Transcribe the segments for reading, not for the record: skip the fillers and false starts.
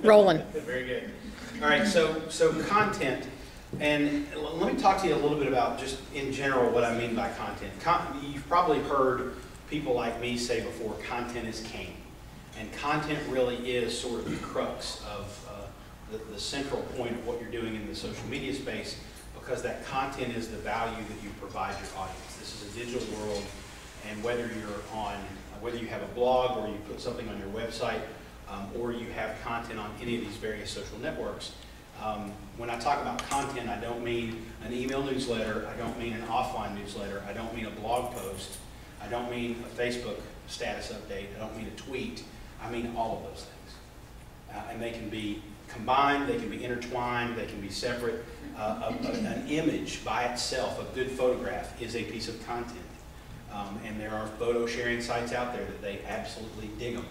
Rolling. Very good. All right, so content, and let me talk to you a little bit about just in general what I mean by content. You've probably heard people like me say before, content is king. And content really is sort of the crux of the central point of what you're doing in the social media space, because that content is the value that you provide your audience. This is a digital world, and whether you have a blog or you put something on your website, or you have content on any of these various social networks, when I talk about content, I don't mean an email newsletter, I don't mean an offline newsletter, I don't mean a blog post, I don't mean a Facebook status update, I don't mean a tweet, I mean all of those things. And they can be combined, they can be intertwined, they can be separate. An image by itself, a good photograph, is a piece of content. And there are photo sharing sites out there that they absolutely dig them.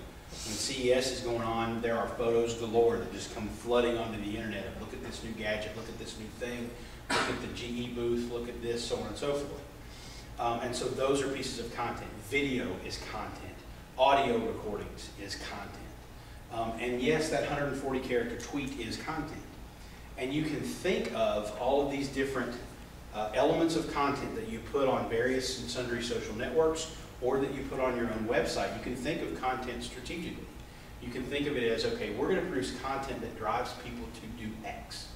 When CES is going on, there are photos galore that just come flooding onto the internet of look at this new gadget, look at this new thing, look at the GE booth, look at this, so on and so forth. And so those are pieces of content. Video is content. Audio recordings is content. And yes, that 140 character tweet is content. And you can think of all of these different elements of content that you put on various and sundry social networks, or that you put on your own website. You can think of content strategically. You can think of it as, okay, we're going to produce content that drives people to do X.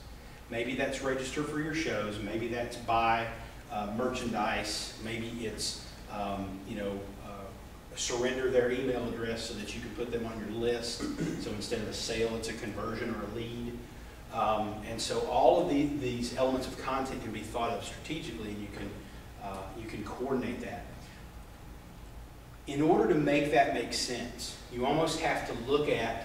Maybe that's register for your shows, maybe that's buy merchandise, maybe it's surrender their email address so that you can put them on your list. So instead of a sale, it's a conversion or a lead. And so all of these elements of content can be thought of strategically, and you can coordinate that. In order to make that make sense, you almost have to look at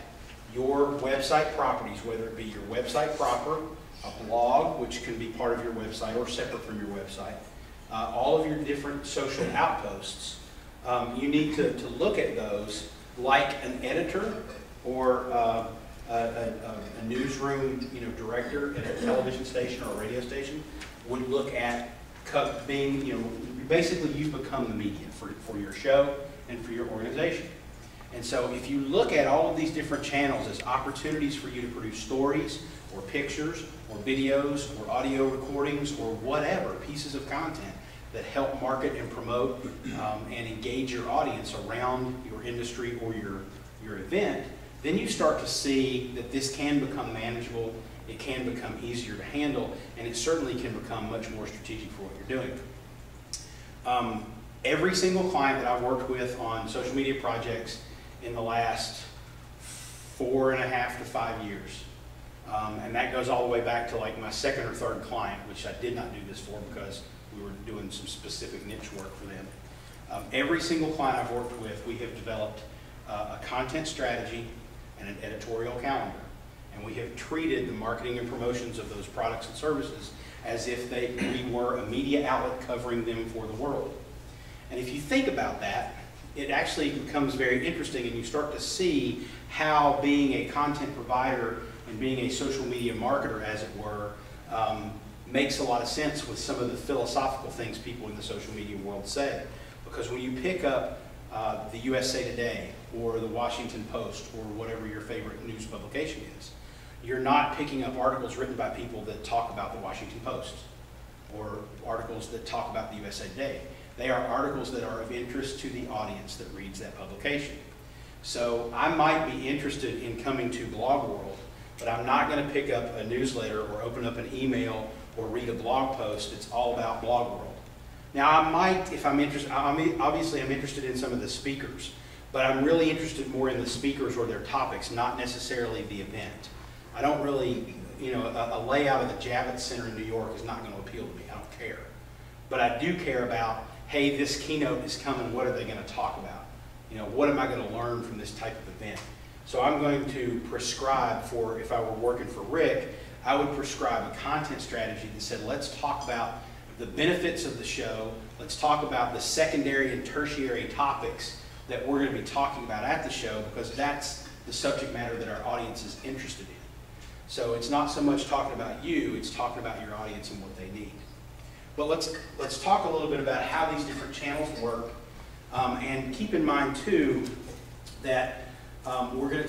your website properties, whether it be your website proper, a blog, which can be part of your website or separate from your website, all of your different social outposts. You need to look at those like an editor or a newsroom director at a television station or a radio station would look at being, basically you've become the media for your show and for your organization. And so if you look at all of these different channels as opportunities for you to produce stories or pictures or videos or audio recordings or whatever, pieces of content that help market and promote and engage your audience around your industry or your event, then you start to see that this can become manageable, it can become easier to handle, and it certainly can become much more strategic for what you're doing. Every single client that I've worked with on social media projects in the last 4.5 to 5 years, and that goes all the way back to like my second or third client, which I did not do this for because we were doing some specific niche work for them. Every single client I've worked with, we have developed a content strategy and an editorial calendar. And we have treated the marketing and promotions of those products and services as if we were a media outlet covering them for the world. And if you think about that, it actually becomes very interesting, and you start to see how being a content provider and being a social media marketer, as it were, makes a lot of sense with some of the philosophical things people in the social media world say. Because when you pick up the USA Today or the Washington Post or whatever your favorite news publication is, you're not picking up articles written by people that talk about the Washington Post or articles that talk about the USA Today. They are articles that are of interest to the audience that reads that publication. So I might be interested in coming to Blog World, but I'm not going to pick up a newsletter or open up an email or read a blog post that's all about Blog World. Now I might, if I'm interested, obviously I'm interested in some of the speakers, but I'm really interested more in the speakers or their topics, not necessarily the event. I don't really, a layout of the Javits Center in New York is not going to appeal to me. I don't care. But I do care about, hey, this keynote is coming, what are they going to talk about? What am I going to learn from this type of event? So I'm going to prescribe for, if I were working for Rick, I would prescribe a content strategy that said, let's talk about the benefits of the show, let's talk about the secondary and tertiary topics that we're going to be talking about at the show, because that's the subject matter that our audience is interested in. So it's not so much talking about you, it's talking about your audience and what they need. But let's talk a little bit about how these different channels work, and keep in mind too that we're going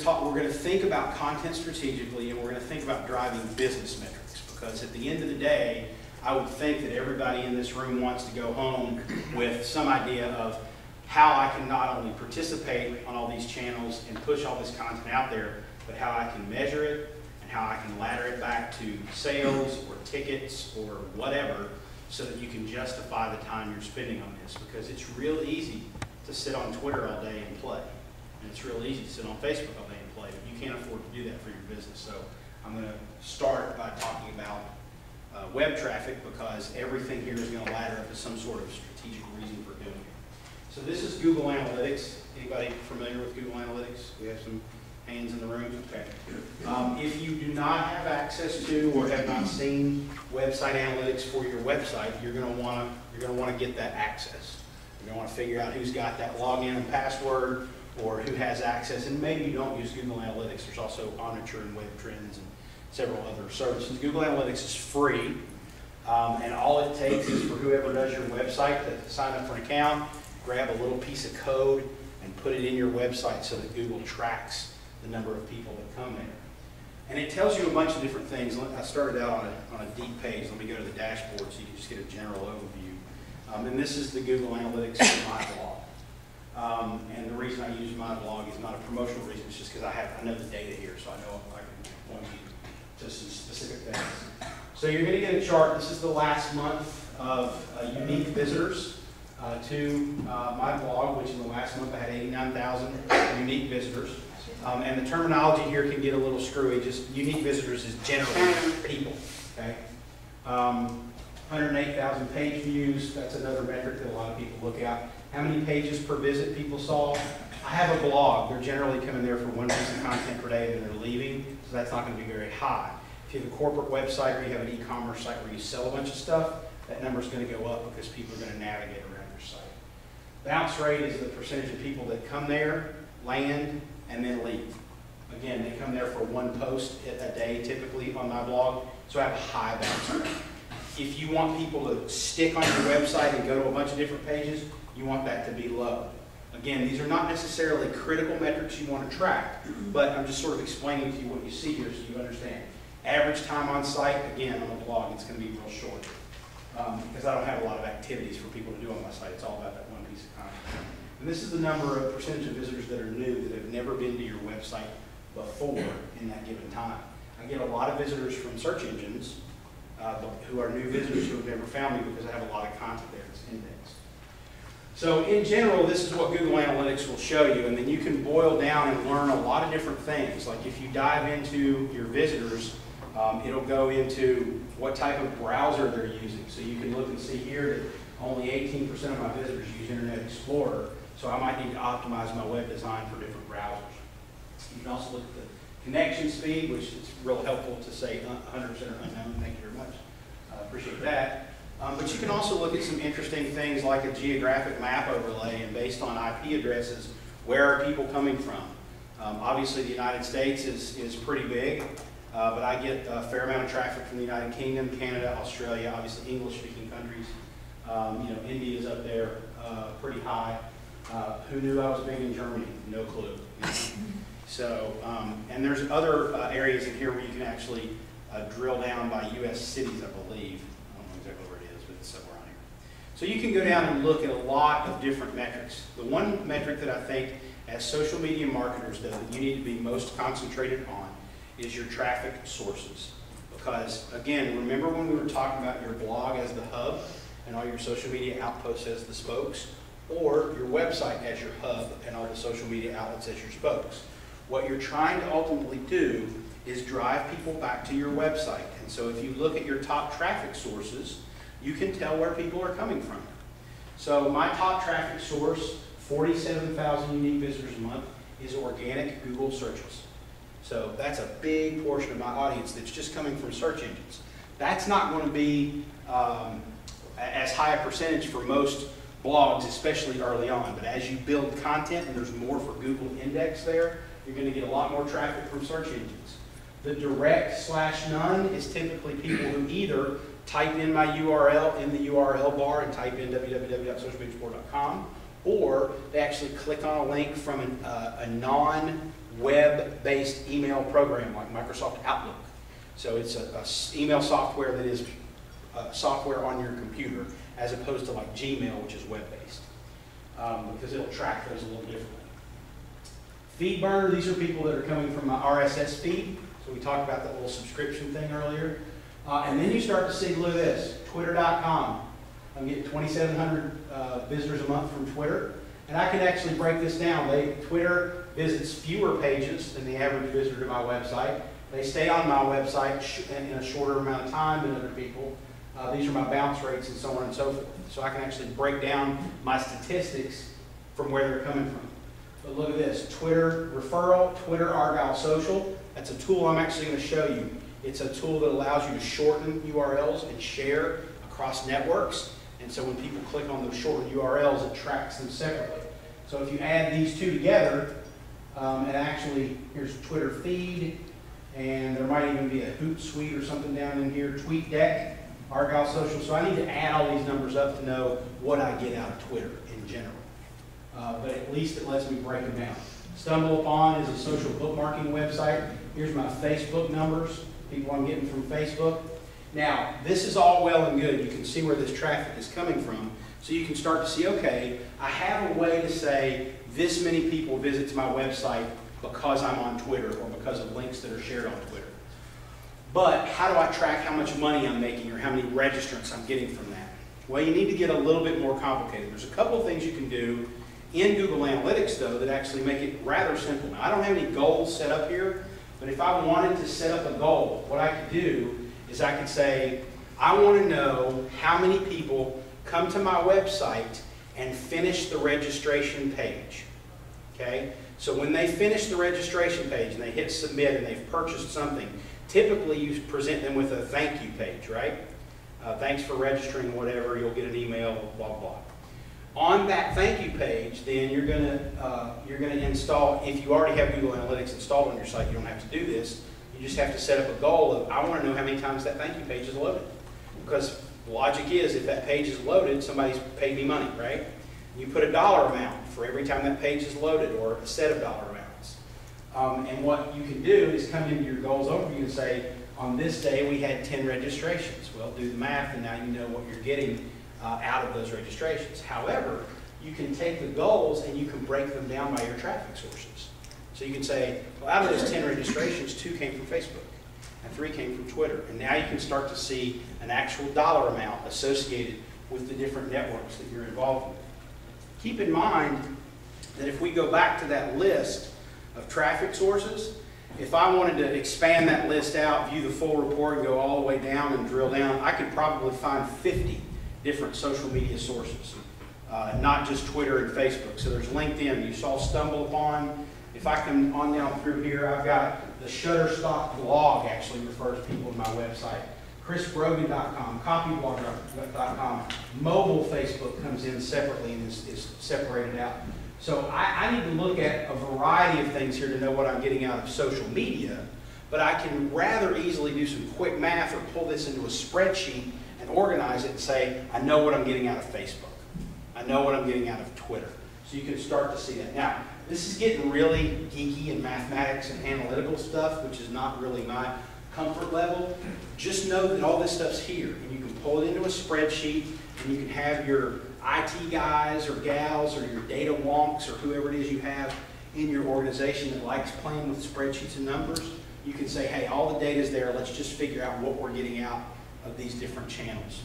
to think about content strategically, and we're going to think about driving business metrics, because at the end of the day, I would think that everybody in this room wants to go home with some idea of how I can not only participate on all these channels and push all this content out there, but how I can measure it and how I can ladder it back to sales or tickets or whatever, so that you can justify the time you're spending on this. Because it's real easy to sit on Twitter all day and play. And it's real easy to sit on Facebook all day and play, but you can't afford to do that for your business. So I'm going to start by talking about web traffic, because everything here is going to ladder up to some sort of strategic reason for doing it. So this is Google Analytics. Anybody familiar with Google Analytics? We have some hands in the room. Okay. If you do not have access to or have not seen website analytics for your website, you're going to want to get that access. You're going to want to figure out who's got that login and password, or who has access. And maybe you don't use Google Analytics. There's also Omniture and Web Trends and several other services. Google Analytics is free, and all it takes is for whoever does your website to sign up for an account, grab a little piece of code, and put it in your website so that Google tracks the number of people that come there. And it tells you a bunch of different things. I started out on a deep page. Let me go to the dashboard so you can just get a general overview. And this is the Google Analytics for my blog. And the reason I use my blog is not a promotional reason. It's just because I know the data here, so I know I can point you to some specific things. So you're going to get a chart. This is the last month of unique visitors to my blog, which in the last month I had 89,000 unique visitors. And the terminology here can get a little screwy. Just unique visitors is generally people. Okay. 108,000 page views. That's another metric that a lot of people look at. How many pages per visit people saw? I have a blog. They're generally coming there for one piece of content per day and then they're leaving, so that's not going to be very high. If you have a corporate website or you have an e-commerce site where you sell a bunch of stuff, that number is going to go up because people are going to navigate around your site. Bounce rate is the percentage of people that come there, land, and then leave. Again, they come there for one post a day typically on my blog, so I have a high bounce rate. If you want people to stick on your website and go to a bunch of different pages, you want that to be low. Again, these are not necessarily critical metrics you want to track, but I'm just sort of explaining to you what you see here so you understand. Average time on site, again, on the blog, it's going to be real short because I don't have a lot of activities for people to do on my site. It's all about that one piece of content. And this is the number of percentage of visitors that are new, that have never been to your website before in that given time. I get a lot of visitors from search engines who are new visitors who have never found me because I have a lot of content there that's indexed. So in general, this is what Google Analytics will show you, and then you can boil down and learn a lot of different things. Like if you dive into your visitors, it'll go into what type of browser they're using. So you can look and see here that only 18% of my visitors use Internet Explorer, so I might need to optimize my web design for different browsers. You can also look at the connection speed, which is real helpful to say 100% or unknown. Thank you very much. I appreciate that. But you can also look at some interesting things like a geographic map overlay, and based on IP addresses, where are people coming from? Obviously, the United States is pretty big, but I get a fair amount of traffic from the United Kingdom, Canada, Australia, obviously English-speaking countries. India's up there pretty high. Who knew I was big in Germany? No clue. So, and there's other areas in here where you can actually drill down by U.S. cities, I believe. Somewhere on here. So you can go down and look at a lot of different metrics. The one metric that I think as social media marketers though, that you need to be most concentrated on is your traffic sources. Because again, remember when we were talking about your blog as the hub and all your social media outposts as the spokes, or your website as your hub and all the social media outlets as your spokes. What you're trying to ultimately do is drive people back to your website. And so if you look at your top traffic sources, you can tell where people are coming from. So my top traffic source, 47,000 unique visitors a month, is organic Google searches. So that's a big portion of my audience that's just coming from search engines. That's not going to be as high a percentage for most blogs, especially early on. But as you build content and there's more for Google index there, you're going to get a lot more traffic from search engines. The direct /none is typically people who either type in my URL in the URL bar and type in www.socialmediaexplorer.com, or they actually click on a link from a non web-based email program like Microsoft Outlook. So it's a email software that is software on your computer, as opposed to like Gmail, which is web-based, because it'll track those a little differently. Feed burner, these are people that are coming from my RSS feed. So we talked about that little subscription thing earlier. And then you start to see, look at this, twitter.com. I'm getting 2,700 visitors a month from Twitter. And I can actually break this down. Twitter visits fewer pages than the average visitor to my website. They stay on my website in a shorter amount of time than other people. These are my bounce rates and so on and so forth. So I can actually break down my statistics from where they're coming from. But look at this, Twitter referral, Twitter Argyle Social. That's a tool I'm actually going to show you. It's a tool that allows you to shorten URLs and share across networks. And so when people click on those shortened URLs, it tracks them separately. So if you add these two together, and actually, here's Twitter feed, and there might even be a Hootsuite or something down in here, TweetDeck, Argyle Social. So I need to add all these numbers up to know what I get out of Twitter in general. But at least it lets me break them down. Stumble Upon is a social bookmarking website. Here's my Facebook numbers, people I'm getting from Facebook. Now, this is all well and good. You can see where this traffic is coming from. So you can start to see, okay, I have a way to say this many people visit my website because I'm on Twitter or because of links that are shared on Twitter. But how do I track how much money I'm making or how many registrants I'm getting from that? Well, you need to get a little bit more complicated. There's a couple of things you can do in Google Analytics, though, that actually make it rather simple. Now, I don't have any goals set up here, but if I wanted to set up a goal, what I could do is I could say, I want to know how many people come to my website and finish the registration page. Okay? So when they finish the registration page and they hit submit and they've purchased something, typically you present them with a thank you page, right? Thanks for registering, whatever, you'll get an email, blah, blah. On that thank you page, then you're going to install, if you already have Google Analytics installed on your site, you don't have to do this. You just have to set up a goal of, I want to know how many times that thank you page is loaded. Because the logic is, if that page is loaded, somebody's paid me money, right? You put a dollar amount for every time that page is loaded, or a set of dollar amounts. And what you can do is come into your goals overview and say, on this day we had 10 registrations. Well, do the math, and now you know what you're getting out of those registrations. However, you can take the goals and you can break them down by your traffic sources. So you can say, well, out of those 10 registrations, 2 came from Facebook and 3 came from Twitter. And now you can start to see an actual dollar amount associated with the different networks that you're involved with. Keep in mind that if we go back to that list of traffic sources, if I wanted to expand that list out, view the full report, and go all the way down and drill down, I could probably find 50 different social media sources, not just Twitter and Facebook. So there's LinkedIn. You saw Stumble Upon. If I come on down through here, I've got the Shutterstock blog actually refers people to my website. ChrisBrogan.com, copyblogger.com. Mobile Facebook comes in separately and is separated out. So I need to look at a variety of things here to know what I'm getting out of social media, but I can rather easily do some quick math or pull this into a spreadsheet and organize it and say, I know what I'm getting out of Facebook. I know what I'm getting out of Twitter. So you can start to see that. Now, this is getting really geeky in mathematics and analytical stuff, which is not really my comfort level. Just know that all this stuff's here, and you can pull it into a spreadsheet, and you can have your IT guys or gals or your data wonks or whoever it is you have in your organization that likes playing with spreadsheets and numbers. You can say, hey, all the data's there. Let's just figure out what we're getting out of these different channels.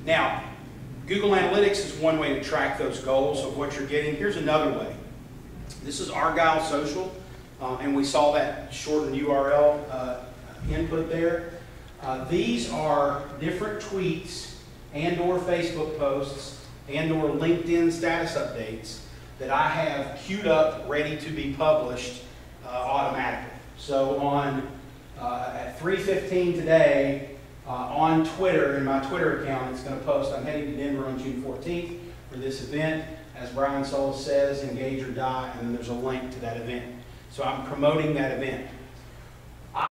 Now, Google Analytics is one way to track those goals of what you're getting. Here's another way. This is Argyle Social, and we saw that shortened URL input there. These are different tweets and or Facebook posts and or LinkedIn status updates that I have queued up ready to be published automatically. So on at 3:15 today on Twitter, in my Twitter account, it's going to post, I'm heading to Denver on June 14th for this event. As Brian Solis says, engage or die, and then there's a link to that event. So I'm promoting that event.